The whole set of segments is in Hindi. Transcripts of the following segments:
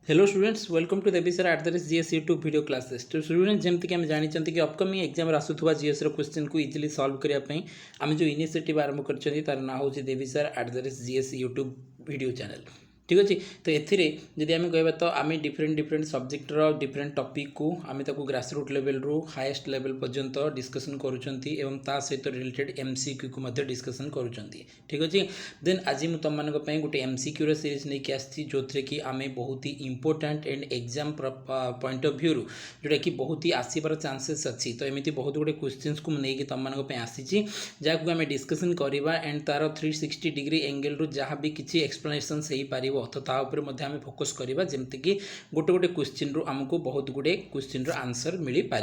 Hello students, welcome to Devi sir @ GS YouTube video classes. तो स्टूडेंट जमती कि आम जानते कि अपकमिंग एग्जाम आसूवा जीएस क्वेश्चन को इजिली सॉल्व करने आम जो इनिशिएटिव आरंभ कर तार ना हूँ Devi sir @ GS YouTube video channel. ठीक अच्छे। तो एथि आम कह तो आम डिफरेंट सब्जेक्टर डिफरेंट टॉपिक को आम ग्रासरूट लेवल रु हाईएस्ट लेवल पर्यंत डिस्कसन करुँचा सहित रिलेटेड एमसीक्यू को डिस्कसन करुँच। ठीक अच्छे। देन आज मुझे तुम मानी गोटे एमसीक्यू सीरीज नहीं आसी जो थे कि आम बहुत ही important and exam point of view जोटा कि बहुत ही आसबार चांसेस अच्छी। तो एमती बहुत गुटे क्वेश्चंस को लेकिन तुम मानी आसी जहाँ आम डिस्कसन करवा एंड तार 360 डिग्री एंगल रु जहाँ भी किसी एक्सप्लेनेशन हो पार तो ताऊपर आम फोकस करवा जमती कि गोटे गोटे क्वेश्चन रु आमको बहुत गुटे क्वेश्चन आंसर मिल पार।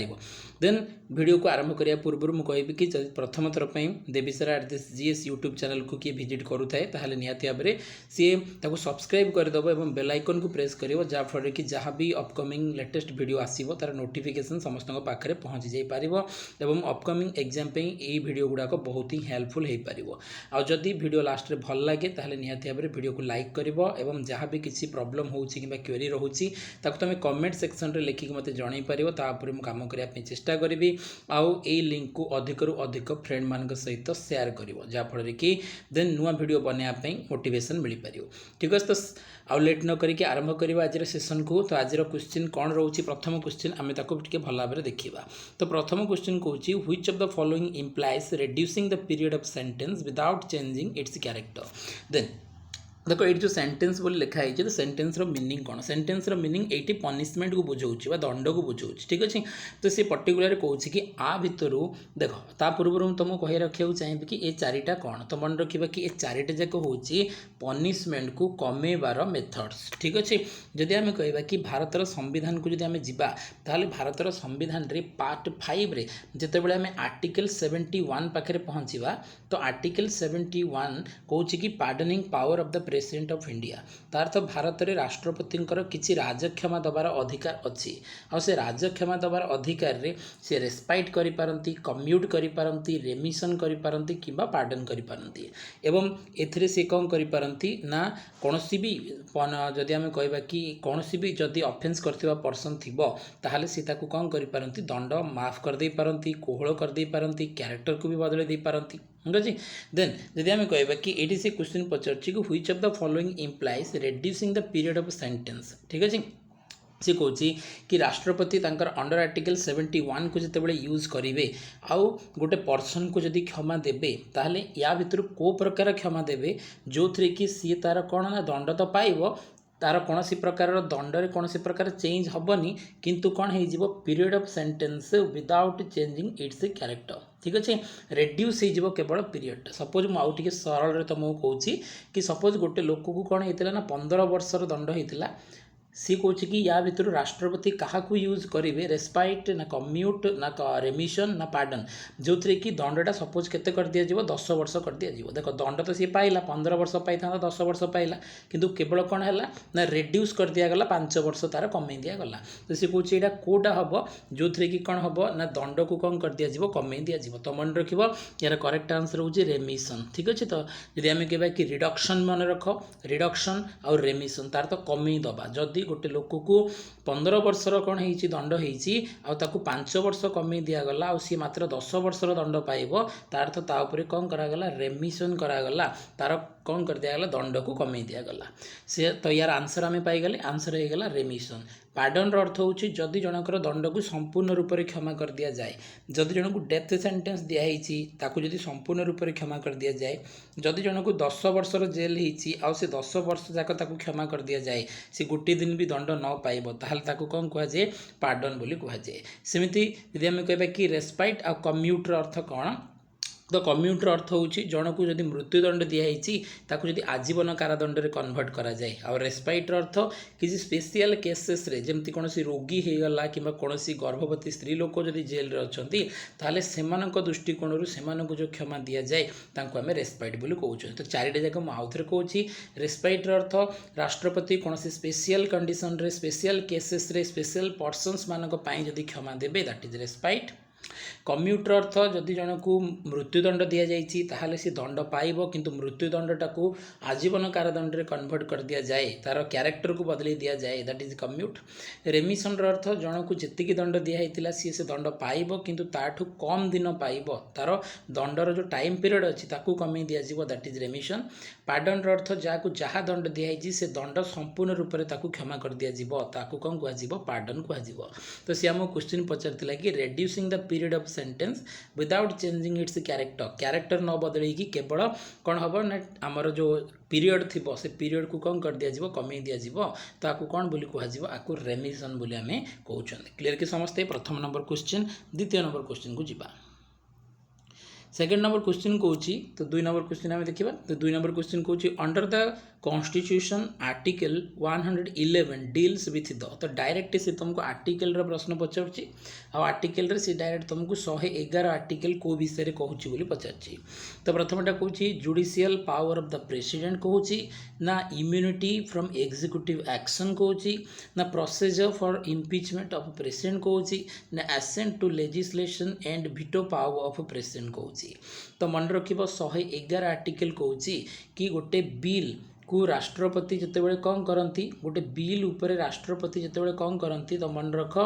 देन वीडियो को आरंभ करने पूर्व मुझे कहबी कि प्रथम थर देवी सर @ जीएस यूट्यूब चैनल को किए विजिट करूए ताहले निहाती भाव में सी सब्सक्राइब करदेव और बेल आइकन को प्रेस कर जहाँफल कि जहाँ भी अपकमिंग लेटेस्ट वीडियो आसो तार नोटिफिकेशन समस्त पाखे पहुँची जापर और अपकमिंग एग्जाम ये वीडियो गुड़ाक बहुत ही हेल्पफुल हो पार। आदि वीडियो लास्ट में भल लगे ताहले निहाती भाव में वीडियो को लाइक कर जहाँ भी किसी प्रॉब्लम हो क्वेरी रोचे तुम कमेंट सेक्शन में लिखिक मत जन पार तापर मुझे कम करने चेष्टा करी आउ लिंक को अधिक रु अधिक फ्रेंड मान सहित शेयर कर जहाँफल कि देन नुआ वीडियो बनवाई मोटिवेशन मिल पार। ठीक अच्छे। तो आउ लेट न करके आरंभ करवा आज सेशन को। तो आज क्वेश्चन कौन रोचे प्रथम क्वेश्चन आम टे भल भाव में देखा। तो प्रथम क्वेश्चन कौन which of the following implies reducing the period of sentence without changing its character. Then देखो ये जो सेंटेंस बोली लिखाई तो सेंटेंस रो मीनिंग कौन सेंटेंस रो मीनिंग ये पनिशमेंट को बुझाऊँ दंड को बुझाऊँ। ठीक अच्छे। तो सी पर्टिकुलर कौन कि आ भितर देख ता पूर्व तुमको कही रखा चाहिए कि ये चारिटा कौन तो मन रखा कि ये चारिटा जाक हूँ पनिशमेंट को कमेबार मेथड्स। ठीक अच्छे। जदि आम कह कि भारतर संविधान को जब आम जावा ताहले भारतर संविधान रे पार्ट 5 रे जितेबाला आम आर्टिकल 71 पाखे पहुँचवा तो आर्टिकल 71 कौन कि pardoning power of the president of India तार तो भारत में राष्ट्रपति किसी राजक्षमा दबार अधिकार अच्छी से राजक्षमा दबार अधिकार रे से रेस्पाइट करिपारंती कम्यूट करिपारंती रेमिशन करिपारंती किंबा पार्डन करिपारंती एवं एथिरे से कौन करिपारंती ना कौनसी भी जदि आम कहबा कि कौनसी भी जदि ऑफेंस करथिबा पर्सन थिबो ताहले से ताकू कौन करिपारंती दंड माफ कर दे पारंती कोहळ कर दे पारंती कैरेक्टर को भी बदले दे पारंती। ठीक अच्छे। देन जदि आम कहबा कि एटी से क्वेश्चन पचारछि कि which of the following implies reducing the period of sentence. ठीक अच्छे। सी कौन कि राष्ट्रपति तांकर अंडर आर्टिकल 71 को जितेबाला यूज करेंगे आउ गोटे पर्सन को जदि क्षमा देवे ताहले या भितर को प्रकार क्षमा देवे जो थी कि सी तार कौन ना दंड तो पाइब तार कौन सी प्रकार दंडरे कौन सी प्रकार चेंज हेनी किंतु कौन हो period of sentence without changing its character. ठीक अच्छे। रेड्यूस हो केवल पीरियड सपोज मुझे सरल तुमको कहूँ कि सपोज गोटे लोक को कौन होता ना 15 वर्षर दंड होता सी कौन कि या भितर राष्ट्रपति क्या यूज करेंगे रेस्पाइट ना कम्यूट ना रेमिशन ना पार्डन जो थी कि दंडटा सपोज केते कर दिया 10 वर्ष कर दिया। देख दंड तो सी पाइला 15 वर्ष पाई था 10 वर्ष पाइला किंतु केवल कौन है ना रेड्यूस कर दिगला 5 वर्ष तार कमे दिगला। तो सी कौन यहाँ कौटा हम जो थी कि कौन हम ना दंड को कौन कर दिया कमे दिया। तो मन रख यार करेक्ट आंसर हूँ रेमिशन। ठीक अच्छे। तो जब आम कह कि रिडक्शन मन रख रिडक्शन आउ रेमिशन तार तो कमे दबा जदि गोटे लोक को 15 वर्षर कौन हो दंड हो 5 वर्ष कमे दिगला सी मात्र 10 वर्षर दंड पाइब तार तो ताऊपर कौन करागला रेमिशन करागला तार कौन कर दिगला दंड को कमे दिगला से। तो यार आंसर आम पाईगले आंसर होगा रेमिशन। पार्डन अर्थ हूँ जदि जनकर दंड को संपूर्ण रूप से क्षमा कर दि जाए जदि जन को डेथ सेंटेंस दिखाई ताकू जदि संपूर्ण रूप से क्षमा कर दि जाए जदि जन को 10 वर्षर जेल से 10 वर्ष जाक क्षमा कर दि जाए सी गोटे दिन भी दंड न पाइब ताहले ताकू कौन कहुए पार्डन बोली कहुए। सेमती यदि आम कहबा कि रेस्पाइट आ कम्यूटर अर्थ कौन तो कम्यूटर अर्थ हूँ जन को जब मृत्युदंड दिखाई जदि आजीवन कारादंड में कन्वर्ट करा जाए आ रेस्पाइटर अर्थ किसी स्पेशल केसेस रे जमती कौन रोगी होगला कि कौन गर्भवती स्त्री लोक जदि जेल अच्छा ताहले सेमानक दृष्टिकोण से जो क्षमा दि जाए आम रेस्पाइट बोली कहूँ। तो चारिटा जाक मुझे कहूँ रेस्पाइटर अर्थ राष्ट्रपति कौन स्पेशल कंडीशन रे स्पेशल केसेस रे स्पेशल पर्सन्स मानक जदि क्षमा देवे दैट इज रेस्पाइट। कम्यूटर अर्थ जदि जन को मृत्युदंड दि जाइए ताहले सी दंड पाइब किंतु मृत्युदंडटा को आजीवन कारादंड रे कन्वर्ट कर दिया जाए तार क्यारेक्टर को बदल दिया जाए दैट इज कम्यूट। रेमिशन अर्थ जन को जी दंड दिखाई सी से दंड पाइब किंतु ताठू कम दिन पाइब तार दंडर जो टाइम पीरियड अच्छी ताकू कमे दिज्व दैट इज रेमिशन। पार्डन अर्थ जहाँ दंड दिखाई से दंड संपूर्ण रूप से क्षमा कर दिज्व ताकू कौन कह पार्डन कह। तो सी आम क्वेश्चन पचार कि reducing the period of sentence without changing it's character न बदल केवल कौन हम ना आमर जो पीरियड थी से पीरियड को कौन कर दिज्व कमे दिज्व ताकू कौन बोली कह आपको रेमिशन बोली आम कहते। क्लियर कि समस्ते प्रथम नंबर क्वेश्चन। द्वितीय नंबर क्वेश्चन को जीवा। सेकेंड नंबर क्वेश्चन कौच तो 2 नंबर क्वेश्चन आम देखा। तो 2 नंबर क्वेश्चन कौच under the constitution article 111 deals with the तो डायरेक्ट से तुमको आर्टिकल प्रश्न पचार आर्टिकल से डायरेक्ट तुमको 111 आर्टिकल को विषय कहूँ बोली पचार। तो प्रथमटा कौन judicial power of the president कहूँ ना इम्यूनिटी फ्रॉम एग्जीक्यूटिव एक्शन कहूँ ना procedure for impeachment of president कहूँ ना assent to legislation and veto power of president कहूँ। तो मन रख 111 आर्टिकल कहूँ कि गोटे बिल को राष्ट्रपति जितेबाला कौन करती गोटे बिल उपर राष्ट्रपति जितेबाला कौन करती तो मन रख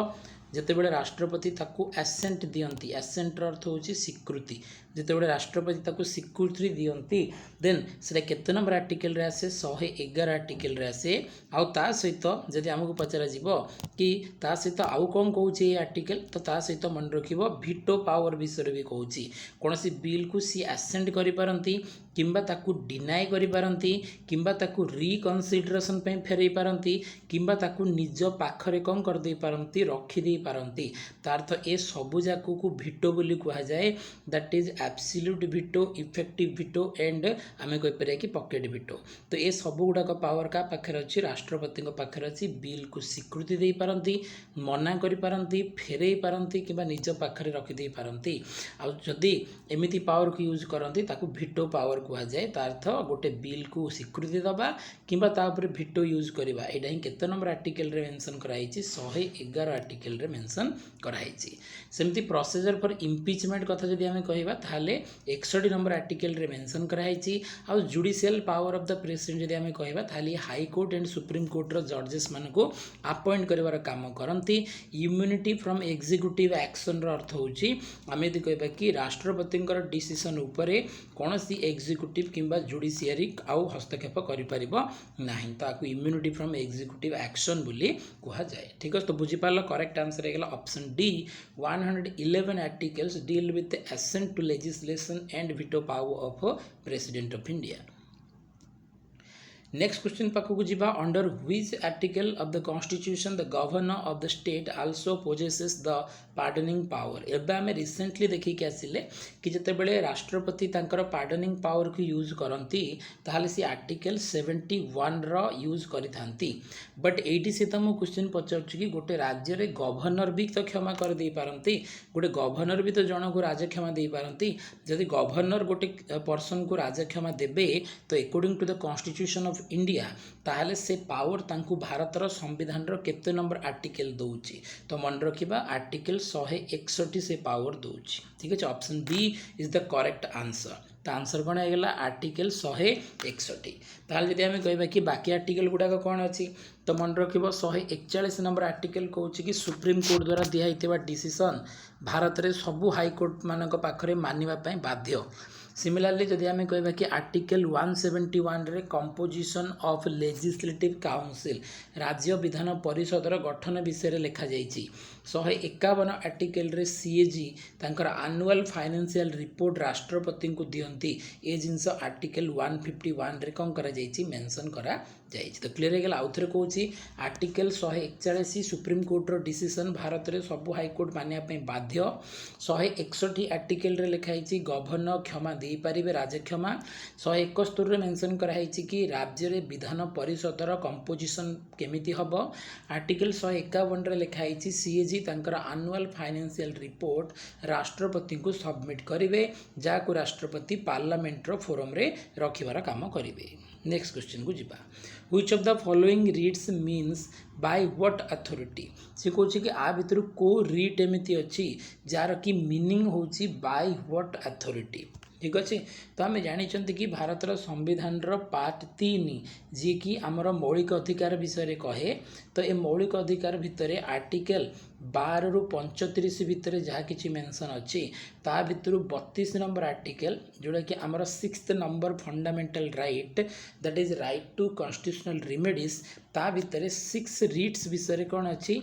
जितेबाला राष्ट्रपति ताकू एसेंट दियंती एसेंटर अर्थ होची स्वीकृति जितेबाला राष्ट्रपति ताकू स्वीकृति दियंती देन से केते नंबर आर्टिकल रे आसे 111 आर्टिकल रे आसे आउ ता सहित जदि हमको पचरा जीवो कि ता सहित आउ कौन कहूँ ये आर्टिकल तो ता सहित मन रखिबो वीटो पावर विषय भी कहूँ कौनसी बिल को सी एसेंट करि पारंती किंबा ताकू डिनाय करि पारंती किंबा ताकू रिकनसिडरेशन पे फेरई पारंती किंबा ताकू निज पाखरे कौन कर दे पारंती रखी दे पारंती तार्थ ए सबु जाकू को वीटो बोली कहा जाए that is absolute veto effective veto and आमे कहि परिया कि पॉकेट वीटो। तो ए सबु गुडाक पावर का पाखरे अछि राष्ट्रपति पाखरे अछि बिल को स्वीकृति दे पारंती मना करि पारंती फेरई पारंती किंबा निज पाखरे रखी दे पारंती आ जदि एमिति पावर को यूज करंती ताकू वीटो पावर कहा जाए तार्थ गोटे बिल को स्वीकृति दबा किंबा ता ऊपर वीटो यूज करबा एडा ही केते नंबर आर्टिकल रे मेंशन कराइछि 111 आर्टिकल रे मेंशन कराइछि। सेमती प्रोसीजर फॉर इम्पीचमेंट कथा जदि आमे कहबा ताले 61 नंबर आर्टिकल रे मेंशन कराइछि आ judicial power of the president जदि आमे कहबा ताले high court and supreme court रो जजेस मान को अपॉइंट करबार काम करंती। इम्यूनिटी फ्रॉम एग्जीक्यूटिव एक्शन रो अर्थ होछि आमे यदि कहबा कि राष्ट्रपति डिसीजन उपरे कोनोसी एग्जीक्यूटिव किंबा जुडिशियरी आउ हस्तक्षेप करि परिबो नाही ताकू इम्यूनिटी फ्रॉम एग्जीक्यूटिव एक्शन बोली कहा जाए। ठीक है तो बुझी पारल करेक्ट आंसर है option D 111 articles deal with assent to legislation and veto power of president of India. Next question पाखक जीवा under which article of the constitution the governor of the state also possesses the pardoning power. एबे आमे रिसेंटली देखिक आसिले कि जतेबेले राष्ट्रपति तांकर पार्डनिंग पावर को यूज करती ताहले सी आर्टिकल 71 रो यूज करिथांती बट एटी से तुम क्वेश्चन पचारुछि कि गोटे राज्य रे गवर्नर भी तो क्षमा कर दे पारंती गोटे गवर्नर भी तो जन को राज क्षमा दे पारंती जदि गवर्नर गोटे पर्सन को राज क्षमा देबे तो according to the constitution of India ताहले से पावर तांकु भारतर संविधान रो केते नंबर आर्टिकल दउछि तो मन रखिबा आर्टिकल 161 से पावर दउछि। ठीक है option B is the correct answer. तो आंसर कौन है आर्टिकल 161। ताहले जदि आमे कहबा कि बाकी आर्टिकल गुडाक कौन अछि तो मन रखिबो 141 नंबर आर्टिकल कहूँ कि सुप्रीम कोर्ट द्वारा दिया डिसीजन भारत रे सबु हाई कोर्ट मानक पाखरे मानिबा पई बाध्य। सिमिलरली जदि आमे कहबा कि आर्टिकल 171 रे कंपोजिशन ऑफ लेजिस्लेटिव काउंसिल राज्य विधान परिषद गठन विषय लिखा जाइछि। 151 आर्टिकल रे सीएजी तांकर एनुअल फाइनेंशियल रिपोर्ट राष्ट्रपति को दियंती ए जिनस आर्टिकल 151 रे कौन करा जाइछि मेंशन करा जाइछि। तो क्लियर हो गला आउ थे कहूँ आर्टिकल 141 सुप्रीम कोर्ट रो डिसीजन भारत रे सबु हाई कोर्ट मानिया पई बाध्य। 161 आर्टिकल रे लिखाई गवर्नर क्षमा दे पारिबे राज्य क्षमा। 171 रे मेंशन कराई कि राज्य रे विधान परिषद रो कंपोजिशन केमिति हबो। आर्टिकल 151 रे लिखाई सीएजी तांकर एनुअल फाइनेंशियल रिपोर्ट राष्ट्रपति को सबमिट करिवे जाको राष्ट्रपति पार्लियामेंट रो फोरम रे रखिबार काम करिवे। नेक्स्ट क्वेश्चन को जीवा which of the following reads means by what authority से कौन कि आ भितर को रीट एमती अच्छी जार कि मीनिंग होची बाय व्हाट अथॉरिटी ठीक अच्छे तो आम जानी कि भारतर संविधान पार्ट 3 जी कि आमर मौलिक अधिकार विषय कहे तो ये मौलिक अधिकार भितर आर्टिकल 12 रु 35 भितर जहाँ किसी मेंशन अच्छी ता भितर 32 नंबर आर्टिकल जोड़ा कि आमर 6th number fundamental right that is right to constitutional remedies ता भितर 6 रीट्स विषय कौन अच्छी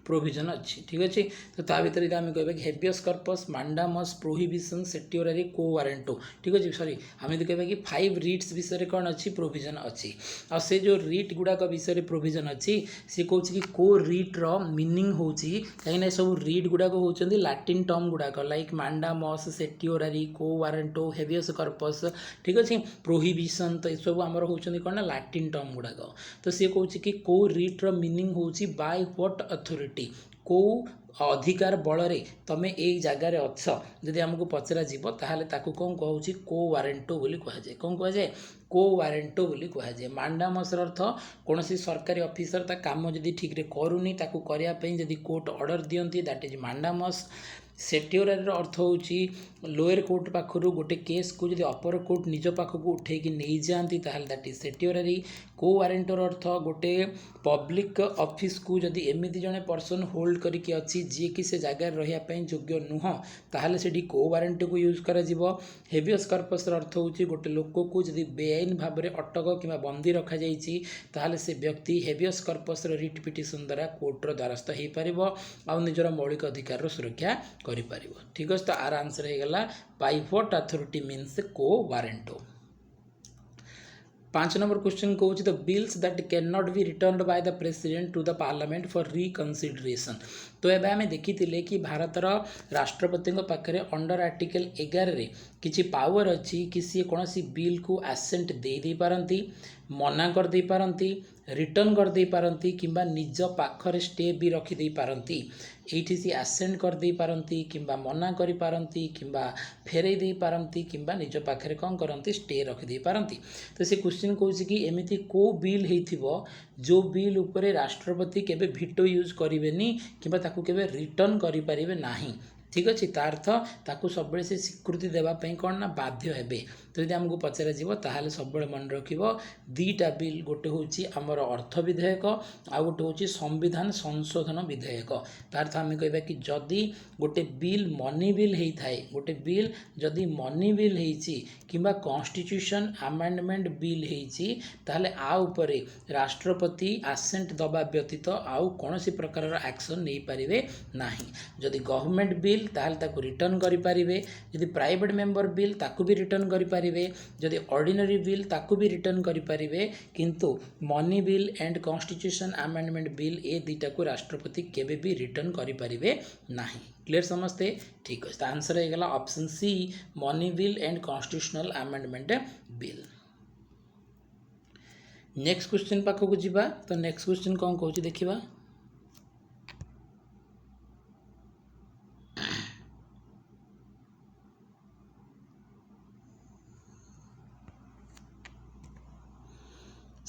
प्रोविजन अच्छी ठीक अच्छे तो ता भीतर यदि आम कह हेबियस कर्पस मांडामस प्रोहिबिशन सेट्योरारी को वारेंटो ठीक अच्छे सॉरी आम यदि कह कि 5 रीट्स विषय कौन अच्छी प्रोविजन अच्छी आ से जो रीट गुड़ाक विषय प्रोविजन अच्छी सी कौन कि को रीट्र मीनिंग हो कहीं सब रीट गुड़ाक होती लाटिन टर्म गुड़ाक लाइक मांडामस सेट्योरारी को वारेंटो हेबियस कर्पस ठीक अच्छे प्रोहिबिशन तो ये सब आमर होती कौन ना लाटिन टर्म गुड़ाक तो सी कौन कि को रीट्र मीनिंग हो बाय व्हाट अथॉरिटी को अधिकार बल तमें यही जगार अच्छ जदि आमको पचरा जीव ताहले ताकू कौन कहूँ को वारेंटो बोली कहुए कौन कहुए को वारेंटो बोली कहुए मांडामसर अर्थ कौन सरकारी ऑफिसर ता काम जदि ठीक रे करूनी ताकू करने जदि कोर्ट ऑर्डर दियंती दैट इज मांडामस सेट्योरारी अर्थ होची लोअर कोर्ट पाखरु गोटे केस को जदि अपर कोर्ट निज पाखक उठेकी नहीं जाती ताहले दैट इज सेट्योरारी को वारेंटर अर्थ गोटे पब्लिक ऑफिस को जदि एमती जने पर्सन होल्ड करके अच्छी जी कि से जगार रही योग्य नुह ताहले सेठी को वारेंट को यूज करा जिवो हेबियस कर्पस अर्थ होची गोटे लोक को जदि बेआईन भाव में अटक कि बंदी रखा जाइछि ताहले से व्यक्ति हेबियस कर्पस रिट पिटिशन द्वारा कोर्टर द्वारस्थ हो पारिबो आ निजर मौलिक अधिकार सुरक्षा करिपारिबो ठीक अछि तो आर आंसर हे गला by what authority means quo warranto 5 number question कहूँ the bills that cannot be returned by the president to the parliament for reconsideration तो एबे आमे देखिथिले कि भारतर राष्ट्रपति पाखरे अंडर आर्टिकल 11 रे किछि पावर अच्छी कि सी कौन बिल को आसेंट दे पारती मना कर दे पारती रिटर्न कर दे पारती किंबा निज पाखरे स्टे भी रखिदे पारती एठी सी आसेंट कर दे पारती किंबा मना करि पारती किंबा फेरई दे पारती किंबा निज पाखरे कौन करती स्टे रखिदे पारती तो से क्वेश्चन कहूँ कि एमिति को बिल हेइथिबो जो बिल उपरे राष्ट्रपति केबे भिटो यूज करेनि किंबा ताकू केबे रिटर्न करि परिबे नाही ठीक अच्छे तार्थ ताकू सब से स्वीकृति देवाई कौन ना बाध्य हेबे तो यदि आमको पचरा जीव ताहले सब मन रखिब दीटा बिल गोटे हूँ आमर अर्थ विधेयक आ गोटे हूँ संविधान संशोधन विधेयक तार्थ आम कह कि जदि गोटे बिल मनी बिल होता है गोटे बिल जदि मनी बिल किंबा कॉन्स्टिट्यूशन अमेंडमेंट बिल ताहले आ उपरे राष्ट्रपति आसेंट दबा व्यतीत आउ कौन प्रकार एक्शन नहीं पारे ना जदि गवर्नमेंट बिल ताहले ताकू रिटर्न करें जदि प्राइवेट मेंबर बिल ताकू भी रिटर्न करें जदि ऑर्डिनरी बिल ताकू भी रिटर्न करें किंतु money bill and constitution amendment bill ए दुईटा को राष्ट्रपति केबे भी रिटर्न करें ना क्लियर समझते ठीक है आंसर हो गला option C money bill and constitutional amendment bill next question पाखक जीवा तो नेक्स्ट क्वेश्चन कौन कहूँ देखिबा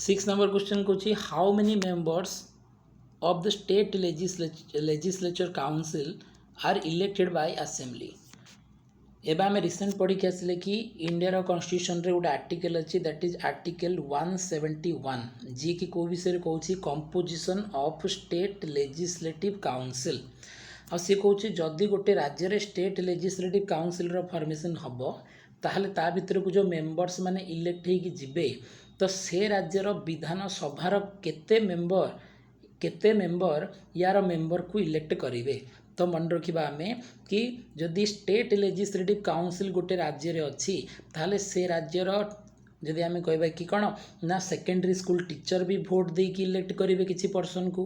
6 नंबर क्वेश्चन कहूँ how many members of the state legislature council are elected by assembly एबा आम रिसेंट पढ़ी आसिले कि इंडिया कॉन्स्टिट्यूशन रे गोटे आर्टिकल अच्छी दैट इज आर्टिकल 171 जी कि कौ विषय कहूँ composition of state legislative council आ सी कहूँ जदि गोटे राज्य स्टेट लेजिस्लेटिव काउंसिल फॉर्मेशन हम ताहले ता भितर को जो मेंबर्स माने इलेक्ट होगी जिबे तो से राज्यर विधान सभार केते मेंबर यार मेंबर को इलेक्ट करेंगे तो मन रखा आम कि जदि स्टेट लेजिस्लेटिव काउंसिल गोटे राज्य रे अच्छी ताहले से राज्यर जदि आम कहबा कि कौन ना सेकेंडरी स्कूल टीचर भी भोट दे कि इलेक्ट करेंगे किसी पर्सन को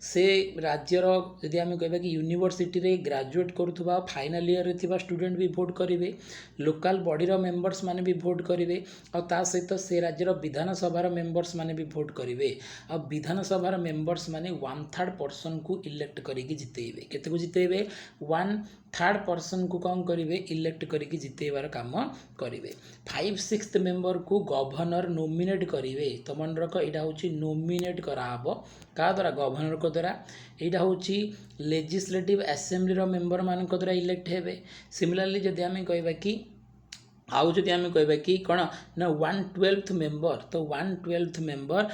से राज्यर जदि आम कहबा कि यूनिवर्सिटी रे ग्रेजुएट करुवा फाइनल ईयर रे स्टूडेंट भी भोट करेंगे लोकल बॉडी रो मेंबर्स माने भी भोट करेंगे और ता सहित से राज्यर विधानसभार मेंबर्स माने भी भोट करेंगे और विधानसभार मेंबर्स माने 1/3 पर्सन को इलेक्ट करके जितेबे केते को जितेबे 1/3 थर्ड पर्सन को कौन करेंगे इलेक्ट करके जितेबार काम करेंगे 5/6 मेंबर को गवर्नर नोमिनेट करेंगे तो मन रख यहाँ हूँ नोमिनेट कराब क्या द्वारा गवर्नर को द्वारा यहाँ हूँ लेजिस्लेटिव असेंबली मेंबर मान द्वारा इलेक्ट हे सिमिलरली जदि आम कह कि आउ जदि आम कह कि कौन ना 1/12 मेंबर तो 1/12 मेंबर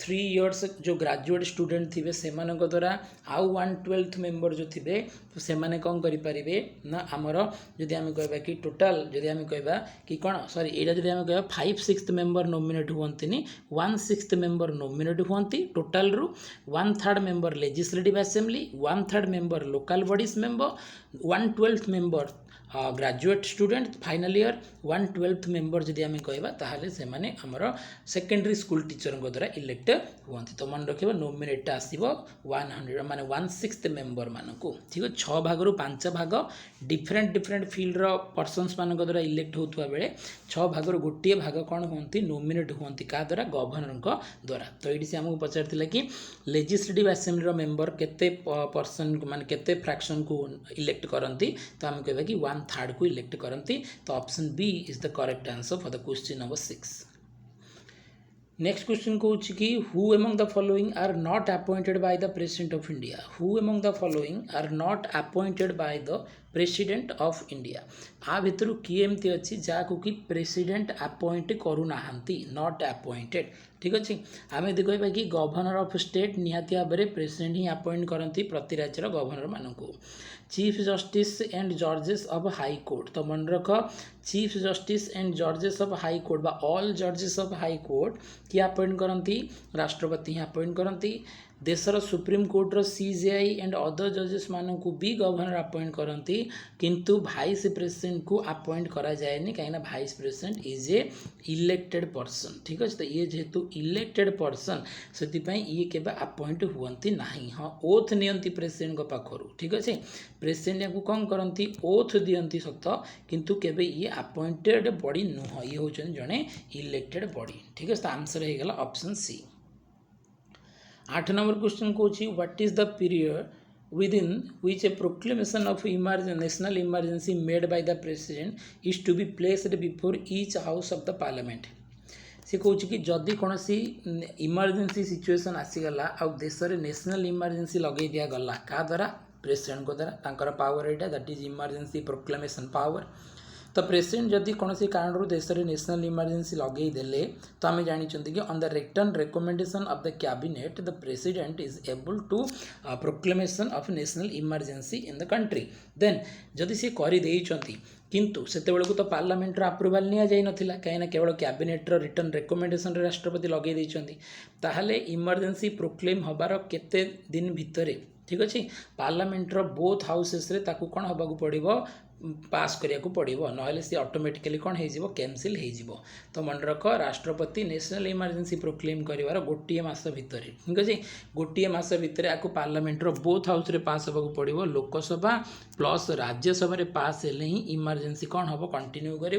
3 इयर्स जो ग्रेजुएट स्टूडेंट थे से द्वारा आउ 1/12 मेंबर जो थे तो से कौन करें ना आमर जदि आम कह कि टोटाल जदि आम कह कि कौन सॉरी यहाँ जदि आम कह 5/6 मेंबर नोमिनेट हुंती 1/6 मेंबर नोमिनेट हुंती टोटाल रु 1/3 member legislative assembly 1/3 member local bodies member 1/12 member graduate student final year 1/12 member जदि आम कहवा से आमर सेकेंडरी स्कूल टीचर द्वारा इलेक्ट हुंती तो मन रखिए नोमिनेट आसो 100 माने 1/6 मेंबर मानक ठीक है 6 भाग रु 5 भाग डिफरेंट डिफरेंट फिल्ड पर्सनस मान द्वारा इलेक्ट होता बेले 6 भाग रु गोटे भाग कौन हुंती नोमिनेट हुंती क्या द्वारा गवर्नर द्वारा तो ये आमको पचार कि लेजिस्लेटिव असेंबली मेंबर केते पर्सन माने केते फ्रैक्शन को इलेक्ट करती तो आम कह कि 1/3 को इलेक्ट करती तो option B is the correct answer for the question number 6 next question कहूँ कि who among the following are not appointed by the president of India who among the following are not appointed by the president of India आ भितर किए एमती अच्छी जहाँ कि प्रेसिडेंट अपॉइंट करूना नॉट अपॉइंटेड ठीक अच्छे आम यदि कह कि गवर्नर ऑफ स्टेट निहाती भाव में प्रेसिडेंट ही अपॉइंट करती प्रति राज्यर गवर्नर मानक चीफ जस्टिस एंड जजेस ऑफ हाई कोर्ट तो मन रख चीफ जस्टिस एंड जजेस ऑफ हाई कोर्ट बा ऑल जजेस ऑफ हाई कोर्ट किए अपॉइंट करती राष्ट्रपति ही अपॉइंट करती देशर सुप्रीम कोर्टर सीजेआई एंड अदर जजेस मानक भी गवर्नर अपॉइंट करती किंतु भाइस प्रेसिडेंट को अपॉइंट करा जाएनी कहीं vice president is a elected person ठीक अच्छे तो ये जेहेतु इलेक्टेड पर्सन से ये केबे अपॉइंट हुंती ना हाँ ओथ नियंती प्रेसिडेंट पाखर ठीक अच्छे प्रेसिडेंट को कौन करती ओथ दियंती सत किंतु केबे ये अपॉइंटेड बॉडी नुह ये हूँ जड़े इलेक्टेड बॉडी ठीक है तो आंसर हो गला ऑप्शन सी 8 नंबर क्वेश्चन कहूँ what is the period within which a proclamation of national emergency made by the president is to be placed before each house of the parliament से कहूँ कि जदि कौन इमरजेंसी सिचुएशन आसीगला आ देश में नेशनल इमरजेंसी लगे दिया गला क्या द्वारा प्रेसिडेंट को द्वारा पावर यहाँ that is emergency proclamation power तो प्रेसिडेंट जदि कौन कारण देश में नेशनल इमरजेंसी लगे देले तो आम जानी कि on the return recommendation of the cabinet the president is able to proclamation of national emergency in the country then जदि सी करदे किंतु सेते बेलू तो पार्लियामेंटर अप्रूवाल नि जाई नथिला कहीं केवल कैबिनेटर रिटर्न रिकमेंडेशन राष्ट्रपति लगे देइछंती ताहले इमरजेंसी प्रोक्लेम हबार केते दिन भितरे ठीक अच्छे पार्लियामेंटर बोथ हाउसेस रे ताकू कौन हबाकू पड़िबो पास करिया को पड़िबो नहले सी ऑटोमेटिकली कौन हो कैंसिल हो तो मन रख राष्ट्रपति नेशनल इमरजेंसी प्रोक्लेम कर गोटे मास भितर ठीक अच्छे गोटे मास भितर आपको पार्लियामेंटर बोथ हाउस रे पास होगा पड़ो लोकसभा प्लस राज्यसभा रे पास हेले ही इमरजेंसी कौन हम कंटिन्यू कर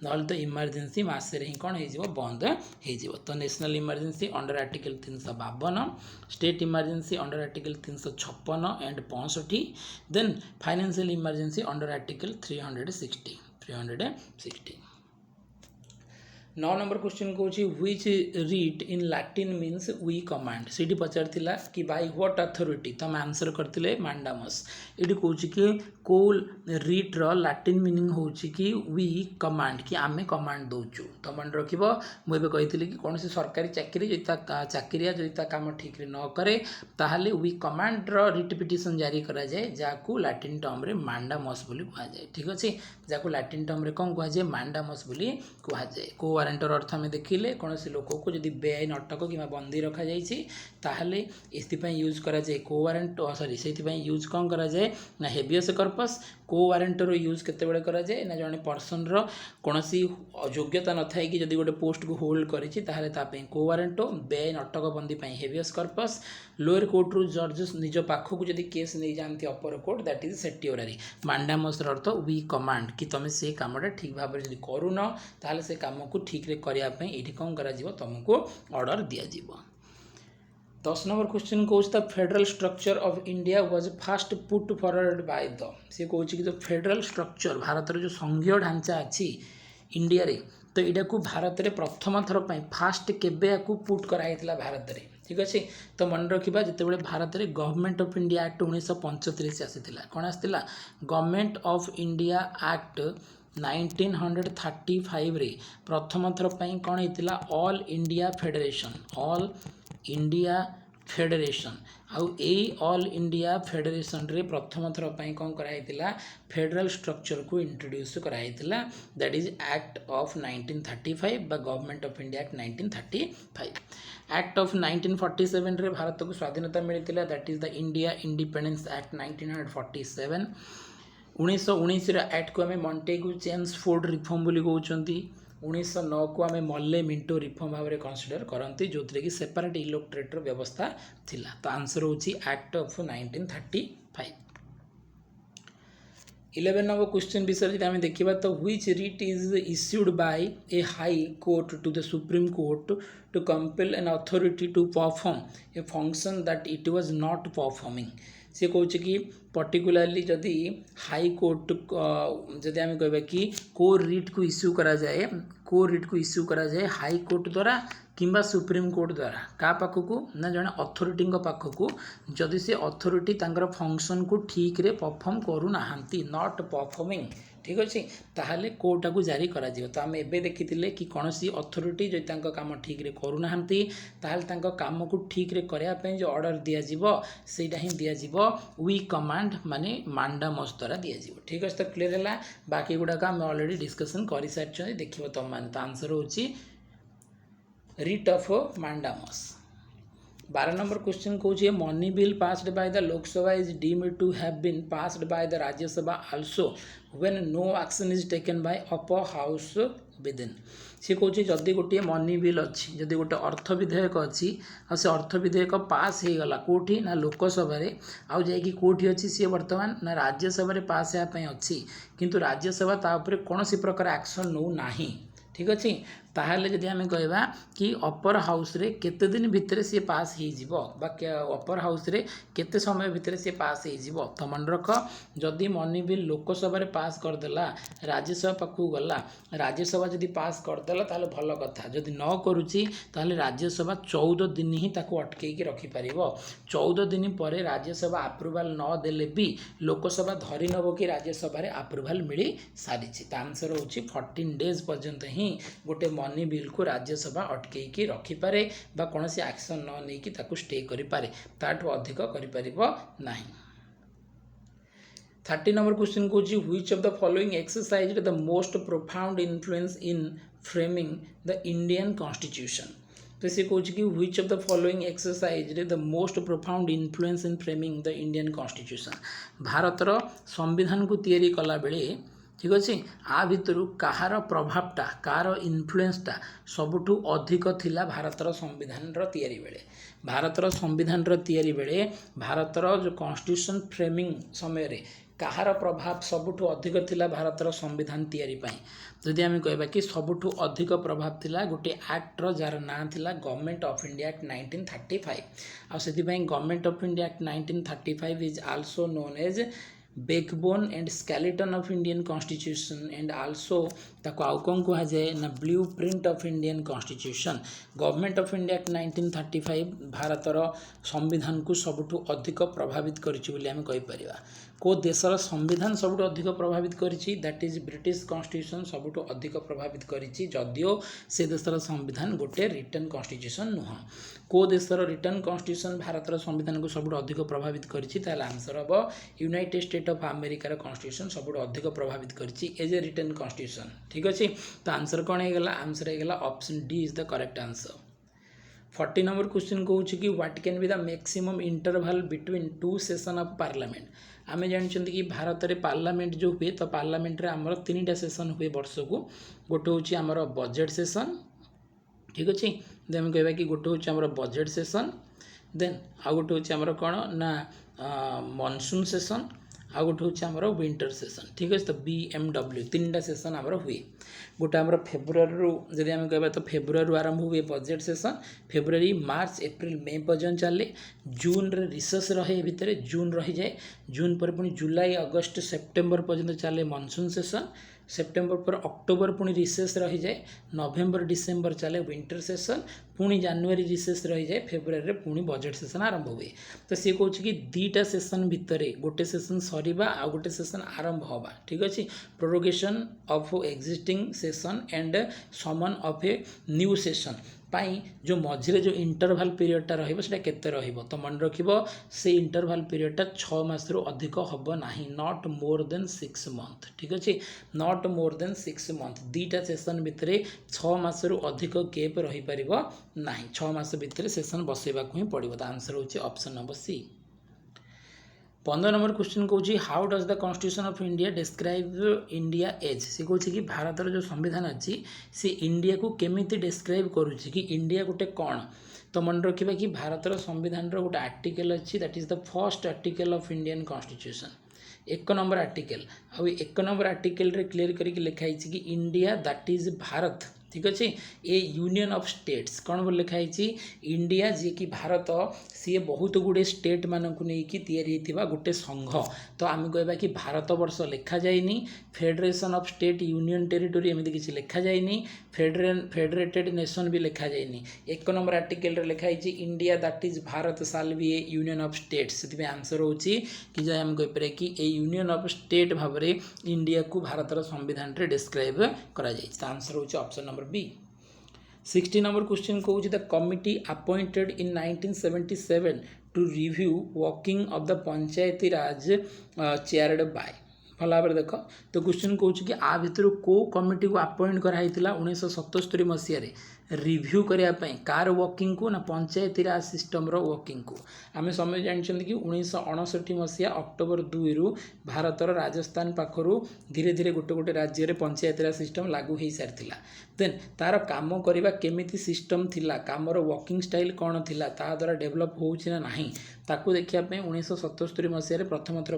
ना तो इमरजेंसी मसरे ही कौन हो बंद हो तो national emergency under article 352 state emergency under article 356 and 65 then financial emergency under article 360 9 number question कहूँ which writ in Latin means we command सीटी पचार कि बाय व्हाट अथॉरिटी तो हम आंसर करते मांडामस ये कहूँ कि कौ रीट्र लैटिन मीनिंग हो कि वी कमांड कि आमे कमांड दौचु तो मन रख मुझे कही कि कौन सरकारी चाकरी जो चाकरिया जो काम ठीक न करे ताहले वी कमांड्र रिट पिटिशन जारी करा जाए जहाँ लैटिन टर्म रे मांडामस बोली कहुए ठीक अच्छे जहाँ लैटिन टर्म रे कौन कहुए मांडामस बोली कहुए को वारंटर अर्थ आम देखिले कौन लोक को जब बेआईन अटक कि बंदी रखा जाए यूज करा जाए को वारंट सॉरी से यूज कौन करा जाए ना हेबियस कर्पस को वारंटर यूज केतेबेले करा जाए ना जड़े पर्सन कौन योग्यता न था कि जब गोटे पोस्ट को होल्ड करें को वारंट बेआईन अटक बंदी हेबियस कर्पस लोअर कोर्ट रु जजेस निज पाखक जब केस नहीं जाती upper court that is certiorari mandamus अर्थ वी कमांड कि तुम से कामटा ठीक भाव में जब करून ताहले से काम को ठीक रे करने ये कौन कर तुमको ऑर्डर दि जाव 10 नंबर क्वेश्चन कौन the federal structure of India was first put forward by the सी कौन कि जो फेडरल स्ट्रक्चर भारत जो संघीय ढांचा अच्छी इंडिया रे तो यहाँ को भारत में प्रथम थर पर फास्ट केबे को पुट कराई भारत में ठीक अच्छे तो मन रखा जिते भारत में गवर्नमेंट ऑफ इंडिया एक्ट 1935 आसाला कौन आसाला गवर्नमेंट ऑफ इंडिया एक्ट 1935 रे प्रथम थर पर कौन होता ऑल इंडिया फेडरेशन आउ ऑल इंडिया फेडरेशन रे प्रथम थर पर कौन कराइला फेडरल स्ट्रक्चर को इंट्रोड्यूस कराइला दैट इज एक्ट ऑफ 1935 बा government of India act 1935 act of 1947 रे भारत को स्वाधीनता मिलता that is the India independence act 1947 1919 act को आम मॉन्टेगू चेम्सफोर्ड रिफॉर्म बोली कहते 1909 को आम मल्ले मिंटो रिफॉर्म भाव में कनसीडर करती जो थे कि सेपरेट इलेक्टोरेटर व्यवस्था थिला तो आंसर होची एक्ट ऑफ 1935 11 नंबर क्वेश्चन विषय जी आम देखा तो which writ is issued by a high court to the supreme court to compel an authority to perform a function that it was not performing सी कौन कि पर्टिकुलाली जदि हाई कोर्ट जदि आम कह कि को रिट को इश्यू करा जाए हाई कोर्ट द्वारा किंबा सुप्रीम कोर्ट द्वारा का पाखक ना जड़े अथॉरिटी पाखक जदि से अथॉरिटी तांकर फंक्शन को ठीक रे परफॉर्म करूना नॉट परफॉर्मिंग ठीक अच्छे ताहले कोर्टा को जारी करा जिवो तो आम एबे देखिथिले कि कौन सी अथॉरिटी जो तांको काम ठीक रे करूना ताहले तांको काम को ठीक रे करया पे जो ऑर्डर दिया जिवो सेटा ही दिया जिवो वी कमांड माने मांडामस द्वारा दिया जिवो ठीक अछि तो क्लियर हैला बाकी गुडा आम ऑलरेडी डिस्कशन करि सारछन देखिबो तो मान तो आंसर होची writ of mandamus 12 number question कौन money bill passed by the Lok Sabha is deemed to have been passed by the Rajya Sabha also when no action is taken by upper house within सी कौन जदि गोटे मनी बिल अच्छी जदि गोटे अर्थ विधेयक अच्छी आ से अर्थ विधेयक पास हो गला कोठी ना लोकसभा आउ जाकि कोठी अच्छी सी वर्तमान ना राज्यसभा पास होगापी अच्छी किंतु राज्यसभा तापर कौन प्रकार एक्शन नौ नाही ठीक अच्छे ताहले जदि आम कहवा कि अपर हाउस रे केते दिन भितर सी पास हो अपर हाउस रे केते समय भितर सी पास हो तो मन रख जदि मनी बिल लोकसभा रे पास करदेला राज्यसभा पाखु गला राज्यसभा जदि पास करदेला ताहले भल कथा जदि न करुची ताहले राज्यसभा 14 दिन ही ताको अटकेकी रखि पारिबो 14 दिन पर राज्यसभा अप्रूवल न देले भी लोकसभा धरी नबो कि राज्यसभा रे अप्रूवल मिली सारिछि त आंसर होछि 14 डेज पर्यंत ही गोटे मनी बिल को राज्यसभा अटकेकी रखिपारे बा कौन से एक्शन न नहीं ताकू स्टे करिपारे ताठू अधिक करिपारिबो नाही 30 नंबर क्वेश्चन को which of the following exercise the most profound influence in framing the Indian constitution तो सी कौन कि which of the following exercise the most profound influence in framing the Indian constitution भारतर संविधान को तैयारी कला बेले ठीक अच्छे आ भितर कहार प्रभावटा कार इन्फ्लुएंसटा सबुठू अधिक थिला भारतर संविधान तैयारी बेले भारतर संविधान तैयारी बेले भारतर जो कॉन्स्टिट्यूशन फ्रेमिंग समय रे कहार प्रभाव सबुठू अधिक थिला भारतर संविधान तैयारी पाई जदि आम कहबा कि सबुठू अधिक प्रभाव थिला गोटे एक्टर जार ना थिला गवर्नमेंट ऑफ इंडिया एक्ट 1935 आ सेति पई government of India act 1935 is also known as backbone and skeleton of Indian Constitution and also ताको आउ कौन कह जाए ना blue print of Indian constitution government of India act 1935 भारतर संविधान को सबुठू अधिक प्रभावित करिछि बोली आम कहि परिबा को देशर संविधान सबुठू अधिक प्रभावित करिछि दैट इज ब्रिटिश कॉन्स्टिट्यूशन सबुठू अधिक प्रभावित करिछि जदियो से देशर संविधान गोटे रिटन कॉन्स्टिट्यूशन नुह को देशर रिटन कॉन्स्टिट्यूशन भारतर संविधान को सबुठू अधिक प्रभावित करिछि ताले आंसर हबो यूनाइटेड स्टेट ऑफ अमेरिकार कॉन्स्टिट्यूशन सबुठू अधिक प्रभावित करिछि एज ए रिटन कॉन्स्टिट्यूशन ठीक अच्छे तो आंसर कौन होगा आंसर होगा option D is the correct answer 40 number question कहूँ कि what can be the maximum interval between two session of parliament आम जानते कि भारत में पार्लियामेंट जो हुए तो पार्लियामेंट रे आमर 3टा सेशन हुए वर्ष को गोटे हूँ आमर बजेट सेशन ठीक अच्छे देन कहवा कि गोटे हूँ आमर बजेट सेशन देन आउ गोटे हूँ आमर कौन ना मॉनसून सेशन आ गोटे हूँ आमर विंटर सेसन ठीक अच्छे। तो BMW 3टा सेसन आमर हुए। गोटे आमर फेब्रुआरी जदि आम कह तो फेब्रुआरी आरंभ हुए budget session, February March April May पर्यंत चले, जून रे रिसेस रहे भितर जून रही जाए, जून पर पुणी जुलाई अगस्त सेप्टेम्बर पर्यंत चले मनसून सेसन, सेप्टेम्बर पर अक्टोबर पुणी रिसेस रही जाए, नवेम्बर डिसेम्बर चले विंटर सेसन, पुणी जानुआरी रिसेस रही जाए, फेब्रुआरी पुणी बजेट सेसन आरंभ हुए। तो सी कौन कि 2टा सेसन भितर गोटे सेसन सरीबा आ गोटे सेसन आरंभ हवा ठीक अच्छे। Prorogation of existing session and summon of a new session पाई जो मझे जो इंटरवाल पीरियडटा रहिबो रहिबो। तो मन रखिबो से इंटरवाल पीरियडटा 6 मास रु अधिक हबो नाही, नॉट मोर देन 6 मंथ ठीक अच्छे, नॉट मोर देन 6 मंथ। 2टा सेसन भितर 6 मास रु अधिक गैप रही परिबो नाही, 6 मास भितर सेसन बसैबा को ही पड़िबो। तो आंसर होची option number C. 15 number question कौन how does the constitution of India describe India as. सी कौन कि भारत जो संविधान अच्छी सी इंडिया को केमिति डिस्क्राइब करुच्ची कि इंडिया गोटे कौन। तो मन रखा कि भारत संविधान गोटे आर्टिकल अच्छी that is the first article of Indian constitution, 1 number article. आ 1 नंबर आर्टिकल रे क्लियर करके लिखाई कि इंडिया दैट इज भारत ठीक अच्छे ए यूनियन ऑफ स्टेट्स कौन बोल लिखाई इंडिया जी कि भारत सी बहुत गुड़े स्टेट मानक नहीं गोटे संघ। तो आम कहवा कि भारत वर्ष लिखा जाए, federation of state union territory एमती किसी लिखा जाए, फेडरेटेड नेशन भी लिखा जाए। 1 नंबर आर्टिकल रे लिखाई इंडिया दैट इज भारत साल भी ए यूनियन ऑफ स्टेट्स, से आंसर होची कि जो आम कहीपर कि ए यूनियन ऑफ स्टेट भाव में इंडिया को भारत संविधान रे डिस्क्राइब करा जाए। तो आंसर होची option number B. 60 number question कहूँ the committee appointed in 1977 to review working of the panchayati raj chaired by. भल भाव देख तो क्वेश्चन कहूँ कि आ भितर को कमिटी को अपॉइंट कराई 1977 मसीह रिव्यू करने कार वर्किंग को ना पंचायती राज सिस्टम रो वर्किंग को। आम समय जानते कि 1959 मसीहा अक्टोबर 2 रु भारतर राजस्थान पाखर धीरे धीरे गोटे गोटे राज्य में पंचायती राज सिस्टम लागू हो सारी। देन तार काम करवा केमिति सिस्टम थिला, कामर वर्किंग स्टाइल कौन थिला, ता द्वारा डेभलप होउछि ना नहीं ताकू देखापी 1977 मसीह प्रथम थर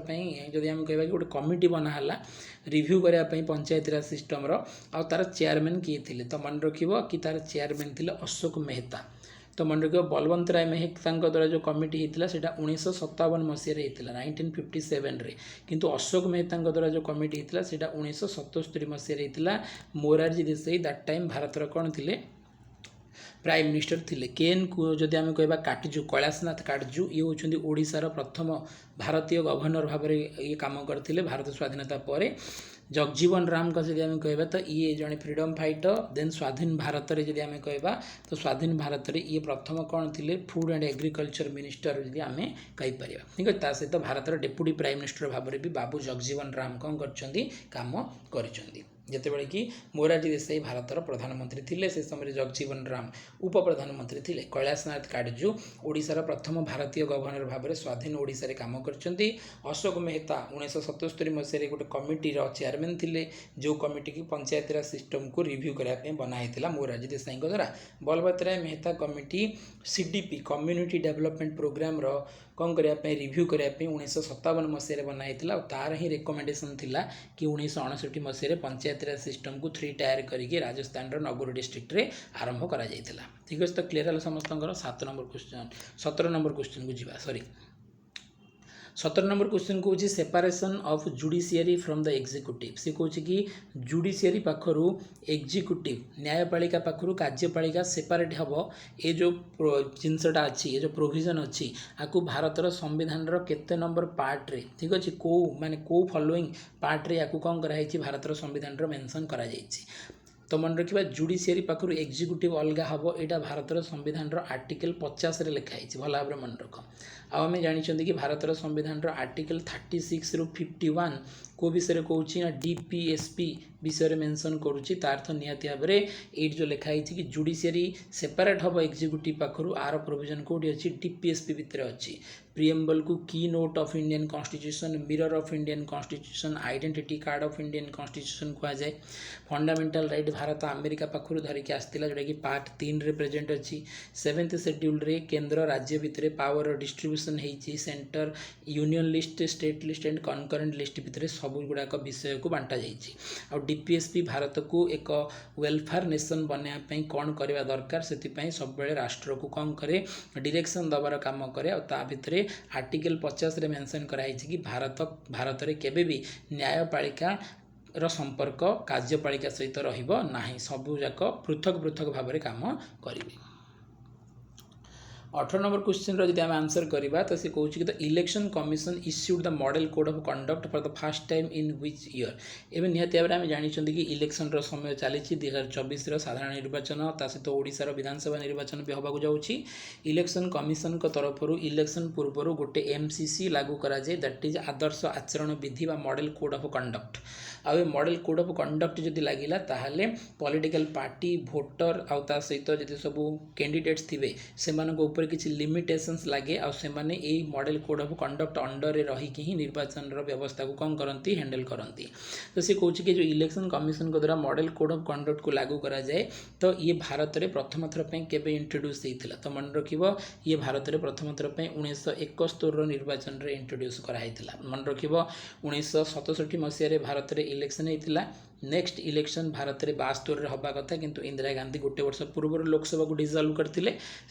जदि आम कहवा कि गोटे कमिटी बनाला रिव्यू करने पंचायती राज सिस्टम रो आ तार चेयरमैन किए थे। तो मन रखिबो कि तार चेयरमैन थे अशोक मेहता। तो मन रखिए बलवंत राय मेहता द्वारा जो कमिटी होता है 1957 मसीह होता 1957 रे, किंतु अशोक मेहता द्वारा जो कमिटी होता है 1977 मसीह होता। मोरारजी देसाई दैट टाइम भारतर कौन थे प्राइम मिनिस्टर थिले। केन को जदि आम कहवा काटजू कैलाशनाथ काटजू ये होउछन्ती ओडिशार प्रथम भारतीय गवर्नर भाव में ये काम करते भारत स्वाधीनता पर। जगजीवन राम का जब आम कहवा तो ये जड़े फ्रीडम फाइटर। देन स्वाधीन भारत में जब आम कहवा तो स्वाधीन भारत में ये प्रथम कौन थे फूड एंड एग्रीकल्चर मिनिस्टर जब आम कहीपर ठीक है। ता सहित भारतर डेप्यूटी प्राइम मिनिस्टर भाव में भी बाबू जगजीवन राम कौन काम कर जितेबाला कि मोरारजी देसाई भारतर प्रधानमंत्री थिले से समय जगजीवन राम उप प्रधानमंत्री थिले। कैलाशनाथ काटजू ओडिशार प्रथम भारतीय गवर्नर भाव में स्वाधीन ओडिशा रे काम करछन्ती। अशोक मेहता 1977 मसीह गोटे कमिटी चेयरमैन थिले जो कमिटी की पंचायती राज सिस्टम को रिव्यू करने बनाई मोरारजी देसाई द्वारा। Balwant Rai Mehta committee CDP community development programme रो कौन करने रिव्यू करने 1957 मसीह बनाई तार ही रिकमेंडेशन थिला कि 1959 मसीह पंचायती राज सिस्टम को 3 टायर करके राजस्थान नगौर डिस्ट्रिक्ट रे आरंभ करा जायतिला ठीक है। तो क्लियर है समस्त 7 नंबर क्वेश्चन 17 नंबर क्वेश्चन को जीवा 17 नंबर क्वेश्चन कौन separation of judiciary from the executive. से कौन कि जुडिशियरी पाखरु एग्जीक्यूटिव न्यायपालिका पाखरु कार्यपालिका सेपरेट हम ये जो जिनसटा अच्छी ये जो प्रोविजन अच्छी आपको भारतर संविधान केते नंबर पार्ट रे ठीक अच्छे कौ माने कौ फॉलोइंग पार्ट रे आपको कौन कराई भारतर संविधान मेंशन करा जायछि। तो मन रखा जुडिशियरी पाखरु एग्जीक्यूटिव अलग हम यहाँ भारतर संविधान आर्टिकल 50 रे लिखाई भल भाव मन रख। आम जानते कि भारतर संविधान आर्टिकल 36 रु 51 को विषय कौन ना DPSP विषय मेंशन करुच्ची तार अर्थ निहाती भाव में ये जो लिखाई कि जुडिशियरी सेपरेट हम एग्जीक्यूटिव पाखु आर प्रोविजन कौटी अच्छी डीपीएसपी भितर अच्छी प्रिएम्बल को की note of Indian constitution mirror of Indian constitution identity card of Indian constitution कहुए फंडामेंटल राइट भारत अमेरिका पाखु धरिकी आसाला जोटा कि पार्ट 3 रे प्रेजेंट अच्छी 7th शेड्यूल रे केंद्र राज्य भितर पावर डिस्ट्रीब्यूशन होती centre union list state list and concurrent list भितर सब गुड़ाक विषय को बांटा जाइए डीपीएसपी भारत को एक वेलफेयर नेशन बनवाई कौन करवा दरकार से सब राष्ट्र को कौन करे डायरेक्शन दबार काम करे ता भितर आर्टिकल 50 रे मेंशन कराई कि भारत रे केबे भी न्यायपालिका रो संपर्क कार्यपालिका सहित रहिबो नाही सबु जाक पृथक पृथक भाव में काम करिवे 18 नंबर क्वेश्चन रो जदि हम आंसर करबा तो से कहूँ कि the election commission issued the model code of conduct for the first time in which year एवं निहाती भाव में आम जानी कि इलेक्शन रो समय चली 2024 रो साधारण निर्वाचन ता सहित ओडिशा रो विधानसभा निर्वाचन भी होबाकू जाउछि इलेक्शन कमिशन को तरफ इलेक्शन पूर्व गोटे एमसीसी लागू करा जाए दैट इज आदर्श आचरण विधि बा मॉडल कोड ऑफ कंडक्ट आ मॉडल कोड ऑफ कंडक्ट जदि लगिला ताहाले पॉलिटिकल पार्टी वोटर आ ता सहित जदि सब कैंडिडेट्स थिबे सेमानको ऊपर किसी लिमिटेशंस लगे आ सेमाने a model code of conduct under रे रही कि निर्वाचन रो व्यवस्था को कौन करती हैंडल करती तो से कहूँ कि जो इलेक्शन कमिशन को द्वारा मॉडल कोड ऑफ कंडक्ट को लागू करा जाए तो ये भारत में प्रथम थर पे केबे इंट्रोड्यूस होता तो मन रखिबो ये भारत में प्रथम थर पे 1971 निर्वाचन रे इंट्रोड्यूस कराइला मन रखिबो 1967 मसीह भारत में इलेक्शन होता नेक्स्ट इलेक्शन भारत में 72 हवा कथा किंतु इंदिरा गांधी गोटे वर्ष पूर्व लोकसभा को डिजल्व करते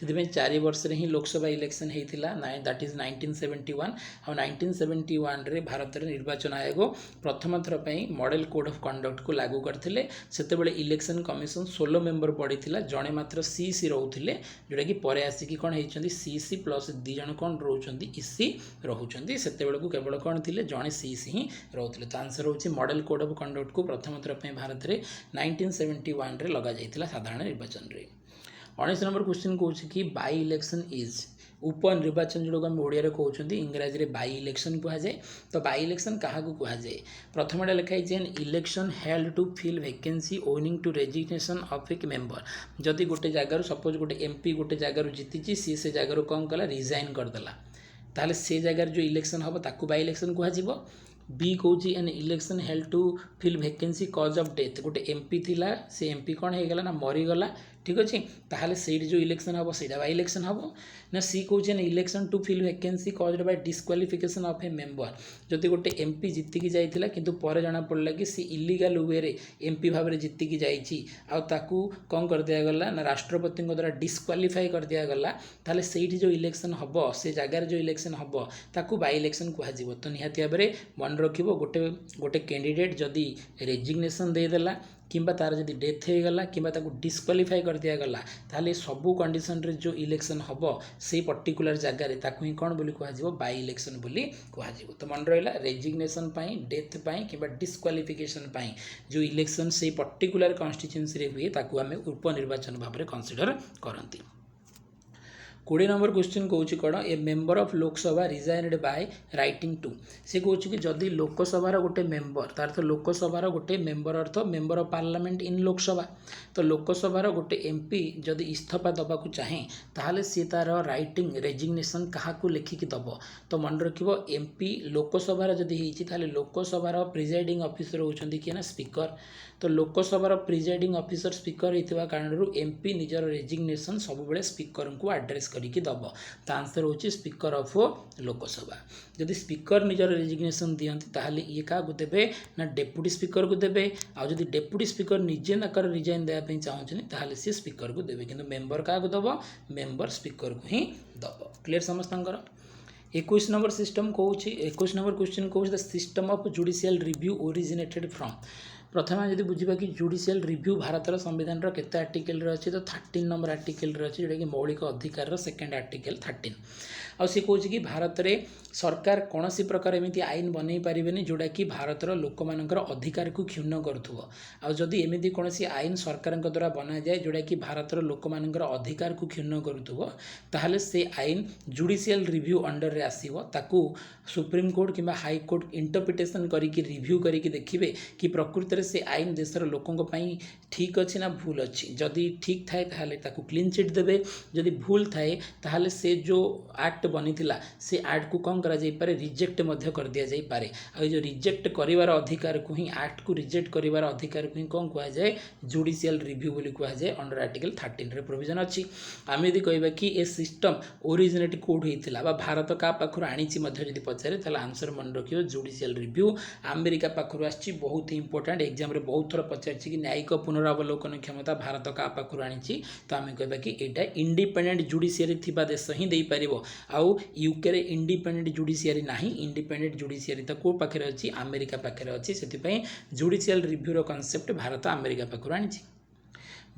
से 4 वर्ष ही लोकसभा इलेक्शन होता दैट इज 1971 और 1971 रे भारत में निर्वाचन आयोग प्रथम थर पे मॉडल कोड ऑफ कंडक्ट को लागू करते से इलेक्शन कमिशन 16 मेंबर पड़ता जड़े मात्र सीसी रोते जोटा कि पर आसिक कौन होती सीसी प्लस 2 जन कौन रोच इसी रोचे से केवल कौन थे जड़े सीसी ही रोते तो आंसर हो मॉडल कोड ऑफ कंडक्ट को प्रथम थर पे भारत में 1971 रे लगा जाइतिला साधारण निर्वाचन रे 19 नंबर क्वेश्चन कहूँ कि बाई इलेक्शन इज उपनिर्वाचन जोड़ा आम ओडिया कहते इंग्राजी में बाई इलेक्शन कहुए तो बाई इलेक्शन क्या कहुए प्रथम लिखाई an election held to fill vacancy owing to resignation of a member जदि गोटे जगार सपोज गोटे एमपी गोटे जगार जीति सी से जगार कौन कला रिजाइन करदेला ताहले से जगार जो इलेक्शन हम ताकू बाई इलेक्शन कहुए बी कौच an election held to fill vacancy cause of death गोटे एमपी थिला से एमपी कौन होगला ना मरीगला ठीक अच्छे ताहले सेठी जो इलेक्शन हम से बाई इलेक्शन हम ना सी कौच an election to fill vacancy cause by disqualification of a member जदि गोटे एमपी जीतिकी जाइथिला किंतु पर जना पड़ला कि सी इलीगल वे रे एमपी भाव में जीतिकी जाइछि आ ताकू कौन कर दिया गला ना राष्ट्रपति द्वारा डिस्क्वालिफाई कर दिया गला ताहले सेठी जो इलेक्शन हम से जगार जो इलेक्शन हम ताकू बाई इलेक्शन कहुए तो निहाती भाव में मन रखिबो गोटे गोटे कैंडिडेट जदि रेजिग्नेशन देदेला किंबा तार जदि डेथ हो गला किंबा ताकू डिस्क्वालिफाई कर दिया गला ताहले सबू कंडीशन रे जो इलेक्शन हम से पर्टिकुलर जगार ताकू ही कौन बोली कहुए बाई इलेक्शन बोली कहुए तो मन रहा रेजिग्नेशन पाई डेथ पाई किंबा डिस्क्वालिफिकेशन पाई जो इलेक्शन से पर्टिकुलर कन्स्टिट्यूएंसी रे हुए ताकू आमे उपनिर्वाचन भाव में कंसीडर करती 20 नंबर क्वेश्चन कहूँ कौन a member of Lok Sabha resigned by writing to से कहूँ कि जदि लोकसभार गोटे मेंबर तार तो लोकसभार गोटे member earth member of parliament in Lok Sabha तो लोकसभार गोटे एमपी जदि इस्तीफा दबाक चाहे ताहले सी तार राइटिंग रेजिग्नेशन क्या लिखिकी दब तो मन रखिबो एमपी लोकसभार जदि होती ताहले लोकसभार प्रिजाइडिंग ऑफिसर होउछंती कि ना स्पीकर तो लोकसभार प्रिजाइडिंग ऑफिसर स्पीकर होता कारण एमपी निजर रेजिग्नेशन सब बेले स्पीकर को एड्रेस करके दब तो आंसर होची स्पीकर ऑफ लोकसभा जदि स्पीकर निजर रेजिग्नेशन दियंती ताहले ये क्या देवे ना डेप्यूटी स्पीकर को देवे आ जदि डेप्यूटी स्पीकर निजे नाकर रिजाइन देवाई चाहूँ ताहले सी स्पीकर को देवे किंतु मेंबर क्या दब मेंबर स्पीकर को ही दब क्लियर समस्तंकर 21 नंबर सिस्टम कहूँ 21 नंबर क्वेश्चन कहूँ the system of judicial review originated from प्रथम जब बुझा कि जुडिशियल रिव्यू भारतर संविधान केते आर्टिकल अच्छे तो 13 नंबर आर्टिकल अच्छे जोटा कि मौलिक अधिकार सेकेंड आर्टिकल 13 आ सी कहूँ कि भारत में सरकार कौन सी प्रकार एमती आईन बनई पारे जोटा कि भारतर लोक मानकर अधिकार को क्षुण्ण करुव आदि एमती कौन सी आईन सरकार द्वारा बना जाए जोटा कि भारतर लोक मानकर अधिकार को क्षुण्ण करुव ताहले से आईन जुडिशियल रिव्यू अंडर रे आसीबो ताकू सुप्रीम कोर्ट किंबा हाई कोर्ट इंटरप्रिटेशन करिकी रिव्यू करिकी देखिबे कि प्रकृत मते से आईन देशर लोकों ठीक अच्छे ना भूल अच्छी जदि ठीक थाए ताहले ताकू क्लीन चिट देबे जदि भूल थाए ताहले से जो एक्ट बनी से एक्ट को कौन करा जाई पारे रिजेक्ट मध्य कर दिया जाई पारे आ जो रिजेक्ट करिवार अधिकार को ही एक्ट को रिजेक्ट करिवार अधिकार को ही कौन कहा जाए जुडिशियल रिव्यू बोली कहा जाए अंडर आर्टिकल 13 रे प्रोविजन अच्छी आम यदि कहबा कि ए सिस्टम ओरिजिनेट कोड होइतिला बा भारत का पाखर आनीची मध्य जदि पचारे ताहले आंसर मन रखियो जुडिशियल रिव्यू अमेरिका पाखर आछि बहुत ही इंपोर्टेंट एग्जाम रे बहुत थोर पचारछि कि न्यायिक पुनरावलोकन क्षमता भारत का पाखर आनीची तो आम कहबा कि एटा इंडिपेंडेंट जुडिशियरी थिबा देश ही देई परिबो आउ यूके रे इंडिपेंडेंट जुडिशियरी नाही इंडिपेंडेंट जुडिशियरी तो को पाखरे अछि अमेरिका पाखरे अछि सेति जुडिशियल रिव्यू रो कांसेप्ट भारत अमेरिका पाखर आनीची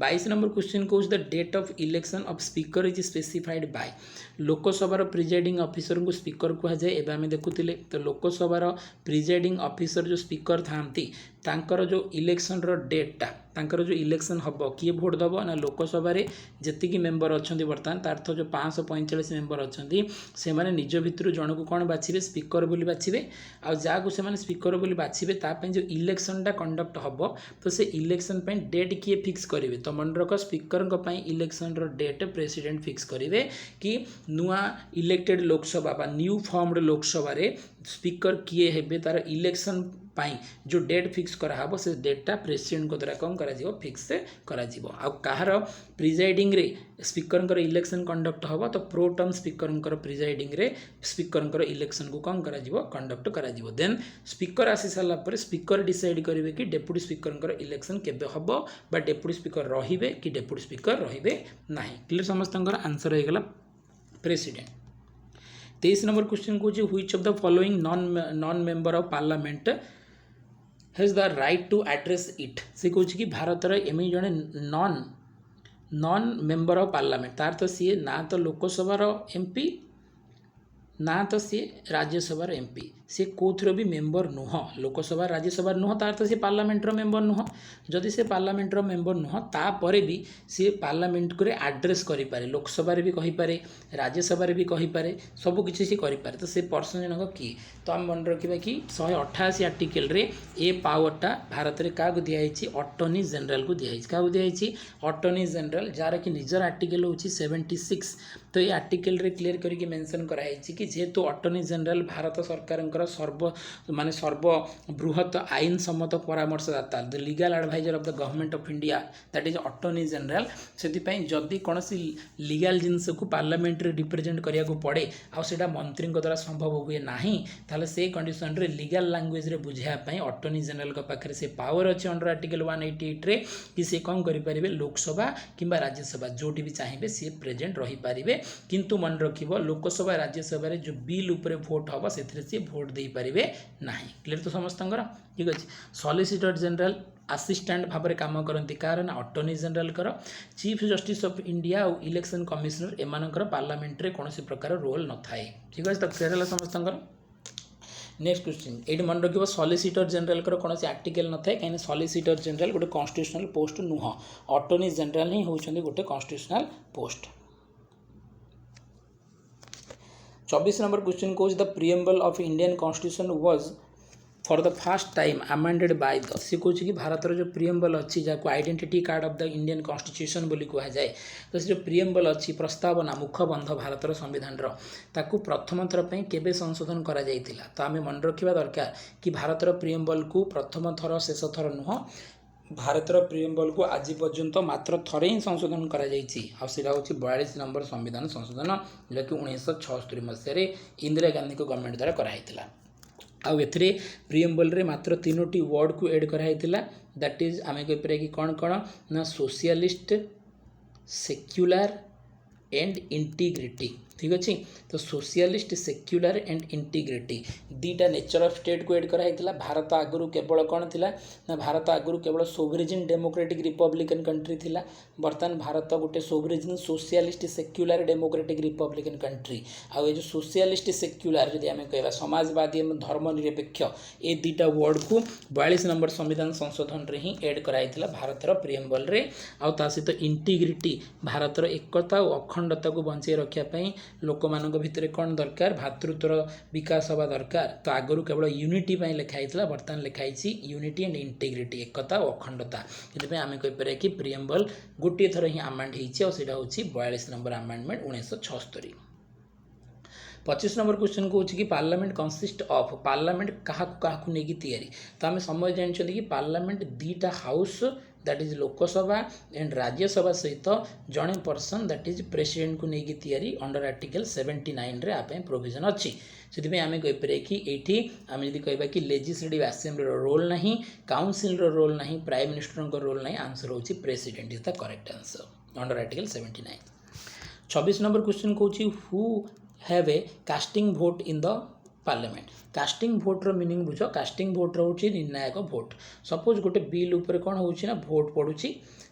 22 नंबर क्वेश्चन कौन the date of election of speaker is specified by Lok Sabha presiding officer को स्पीकर कहा जाए एवं आम देखुले तो लोकसभा प्रिजाइडिंग ऑफिसर जो स्पीकर थांती तांकर जो इलेक्शन रो डेटा तांकर जो इलेक्शन हम किए भोट दब ना लोकसभा जी मेम्बर अच्छा बर्तमान तार अर्थ जो 545 मेम्बर अच्छा से माने निज भितर जन को कौन बाछे स्पीकर बोली बाछे आ जहाँ से स्पीकर बोली बाछे जो इलेक्शन टा कंडक्ट हम तो से इलेक्शन डेट किए फिक्स करेंगे तो मन रख स्पीकर इलेक्शन रो डेट प्रेसिडेंट फिक्स करेंगे कि नुआ इलेक्टेड लोकसभा बा न्यू फॉर्मड लोकसभा स्पीकर किए हेबे तार इलेक्शन पाई जो डेट फिक्स करा से डेटा प्रेसिडेंट को द्वारा कौन करा फिक्स करा आ कहार प्रिजाइडिंग रे स्पीकर इलेक्शन कंडक्ट हम तो प्रोटम स्पीकर प्रिजाइडिंग रे स्पीकर इलेक्शन को कौन करा कंडक्ट करा देन स्पीकर आसी सारा पर स्पीकर डिसाइड करेंगे कि डेप्यूटी स्पीकर इलेक्शन केबे हम बा डेप्यूटी स्पीकर रहिबे कि डेप्यूटी स्पीकर रहिबे नाही क्लियर समस्त आंसर हो गला प्रेसिडेंट 23 नंबर क्वेश्चन कौन which of the following non member of parliament has the right to address it से कौन कि भारत एम जड़े नॉन मेंबर ऑफ पार्लियामेंट तार तो सी ना तो लोकसभा एमपी ना तो सी राज्यसभा एमपी सी कौथर भी मेंबर नुह लोकसभा राज्यसभा नुह तार तो सी पार्लियामेंट मेंबर नुह जदि से पार्लियामेंट मेंबर नुह तापर भी सी पार्लियामेंट को एड्रेस करें लोकसभा भी कहीपे राज्यसभा भी कहीपे सबकि सी करें तो से पर्सन जनक किए तो आम मन रखा कि 188 आर्टिकल रे ए पावरटा भारत में क्या दिखाई अटर्नी जनरल को दिखाई क्या दिखाई अटर्नी जनरल जार कि निजर आर्टिकल हूँ 76 तो ये आर्टिकल रे क्लियर करके मेंशन कराई कि जेहेतु अटर्नी जनरल भारत सरकार सर्वबृहत आईन सम्मत परामर्शदाता the legal advisor of the government of India that is attorney general से जदि कौन लीगल जिनस को पार्लियामेंट रे रिप्रेजेंट करिया को पड़े आउटा मंत्री द्वारा संभव हुए ना ताले से कंडीशन रे लीगल लैंग्वेज रे बुझापी अटर्नी जनरल पाखे से पावर अच्छे अंडर आर्टिकल 188 रे कि से कौन करें लोकसभा किंबा राज्यसभा जोटी भी चाहिए सी प्रेजेंट रही पारे किंतु मन रखिब लोकसभा राज्यसभा जो बिल उपरे भोट हम से भोट दे पारे ना क्लियर तो समस्त ठीक अच्छे सॉलिसिटर जनरल असिस्टेंट भाव में काम करती कार ना अटर्नी जनरल कर चीफ जस्टिस ऑफ इंडिया और इलेक्शन कमिशनर एमानकर पार्लियामेंट रे कौन प्रकार रोल न थाए ठीक अच्छे तो क्लियर है समस्त नेक्स्ट क्वेश्चन ये मन रखिए सॉलिसिटर जनरल कौन आर्टिकल न थाए कहीं सॉलिसिटर जनरल गोटे कॉन्स्टिट्यूशनल पोस्ट नुह अटर्नी जनरल ही होती गोटे कॉन्स्टिट्यूशनल पोस्ट 24 नंबर क्वेश्चन कौन the preamble of Indian constitution was for the first time amended by the सी कौन कि भारत जो प्रिएम्बल अच्छी जहाँ identity card of the Indian constitution बोली कह जाए तो से जो प्रिएम्बल अच्छी प्रस्तावना मुखबंध भारत संविधान ताकू प्रथम थर पर केबे संशोधन करा जाइतिला तो आम मन रखा दरकार कि भारत प्रिएम्बल को प्रथम थर शेष थर नुह भारतर प्रिएम्बल को आज पर्यंत मात्र थरे ही संशोधन करा हूँ 42 नंबर संविधान संशोधन जोटा कि 1976 मसीह इंदिरा गांधी को गवर्नमेंट द्वारा कराइला आउ एथिरे प्रिएम्बल रे मात्र 3टी वर्ड को ऐड कराइला दैट इज आम कहीपर कि कौन कौन ना सोशलिस्ट सेक्युलर एंड इंटीग्रिटी ठीक अच्छे तो सोशलिस्ट सेक्युलर एंड इंटीग्रिटी दीटा नेचर ऑफ स्टेट को ऐड कराइला भारत आगुरी केवल कौन थिला ना भारत आगुरी केवल सोवरेजिन डेमोक्रेटिक रिपब्लिकन कंट्री थिला बर्तमान भारत गोटे sovereign socialist secular democratic republican country आउ ये जो सोशलिस्ट सेक्युलर जदि आम कह समाजवादी एवं धर्मनिरपेक्ष ये दुईटा वर्ड को 42 नंबर संविधान संशोधन रे ही ऐड कराइला भारतर प्रिएम्बल रे आउ ता सहित इंटीग्रिटी भारतर एकता और अखंडता को बंचाई रखापी लोक मानक भितर कौन दरकार भातृत्वर विकास हवा दरकार तो आगु केवल यूनिटी लिखाई बर्तमान लिखाई यूनिटी एंड इंटेग्रिटी एकता और अखंडता से आम कहीपर कि प्रियम्बल गोटे थर ही आमेंड होता हूँ 42 नंबर आमेंडमेंट 1976। 25 नंबर क्वेश्चन कौन कि पार्लियामेंट कंसिस्ट ऑफ पार्लियामेंट क्या नहीं तैयारी तो आम समय जानते कि पार्लियामेंट दीटा house that is Lok Sabha and Rajya Sabha सहित जड़े पर्सन दैट इज प्रेसिडेंट को लेकिन तैयारी अंडर आर्टिकल 79 रे आप प्रोविजन अच्छी से आम कहीपर कि ये आम जब कह कि लेजिस्लेटिव आसेम्बली रोल ना काउंसिल रोल ना प्राइम मिनिस्टर रोल ना आंसर हूँ president is the correct answer under article 79। 26 number question कौन who have a casting vote in the parliament casting भोटर मीनिंग बुझ कास्टिंग भोटर हूँ निर्णायक भोट सपोज गोटे बिल उपर कौन हो भोट पड़ुची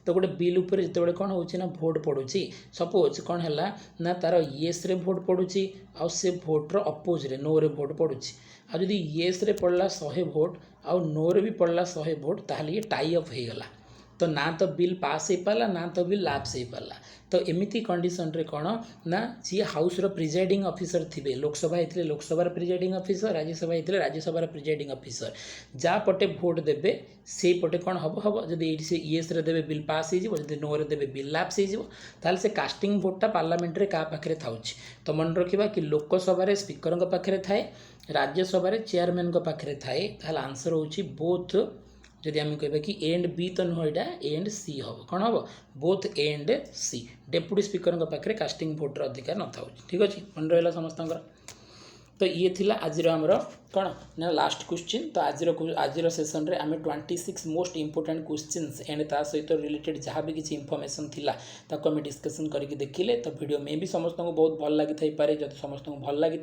तो गोटे बिल उपर जिते कौन हो भोट पड़ुची सपोज कौन है ना तार येस रे भोट पड़ुची आउ से भोटर अपोज रे नो रे भोट पड़ुची आ जदि येस रे पड़ला 100 भोट आउ नो रे भी पड़ला 100 भोट ताहले ये टाई अप हो गला तो ना तो बिल पास हो पाला ना तो बिल लैप्स हो पाला तो एमिती कंडीशन रे कौन ना जी हाउस रो प्रिजाइडिंग ऑफिसर थिबे लोकसभा होते लोकसभा प्रिजाइडिंग ऑफिसर राज्यसभा होते राज्यसभा प्रिजाइडिंग ऑफिसर जा पटे भोट देबे से पटे कौन हम जब से येस रे देबे बिल पास हो नो रे देबे बिल लैप्स हो ताल से कास्टिंग भोटा पार्लियामेंट रे का पाखरे थाउछि तो मन रखिबा कि लोकसभा रे स्पीकर को पाखरे थाए राज्यसभा रे चेयरमैन को पाखरे थाए ताल आंसर होछि बोथ जदि आम कह कि एंड बी तो नुह यहाँ एंड सी हम कौन हम बोथ एंड सी डेप्यूटी स्पीकर पाखे कास्टिंग भोटर अधिकार न था ठीक अच्छे मन रहा समस्त तो ये थिला आज आमर कौन ना लास्ट क्वेश्चन तो आज सेसन रे आम 26 मोस्ट इंपोर्टेंट क्वेश्चंस एंड ता सहित रिलेटेड जहाँ भी किसी इनफॉरमेशन थिला ताको आम डिस्कसन करके देखिले तो वीडियो में भी समस्त को बहुत भल लगी थाई पारे जब समस्त को भल लगी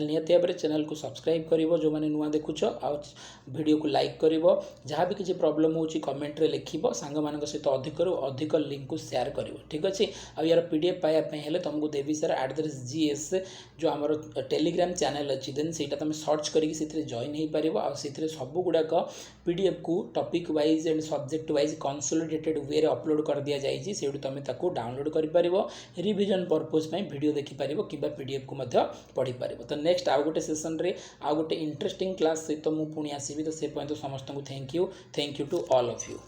निहाती भाव में चैनल को सब्सक्राइब करिवो जो माने नुआ देखुछ आ वीडियो को लाइक करिवो जहाँ भी किसी प्रॉब्लम होची कमेंट रे लिखिबो सांग मानक सहित अधिक रु अधिक लिंक को शेयर करिवो ठीक अच्छे आ यार पीडीएफ पाया पे हेले तुमको देवी सर @GS जो आमर टेलीग्राम चैनल अच्छी देन सेटा तुम सर्च करिक से जॉइन हो पार आ सब गुड़ाक पीडीएफ को topic wise and subject wise consolidated way upload कर दि जाइए से तुम डाउनलोड कर रिविजन पर्पज वीडियो देखिपार कि पीडीएफ को पढ़ी पार तो नेक्स्ट आउ गोटे सेसन रे आउ गोटे इंटरेस्टिंग क्लास सहित मुझे पुणी आसबि तो से पर्यंत समस्त को thank you to all of you.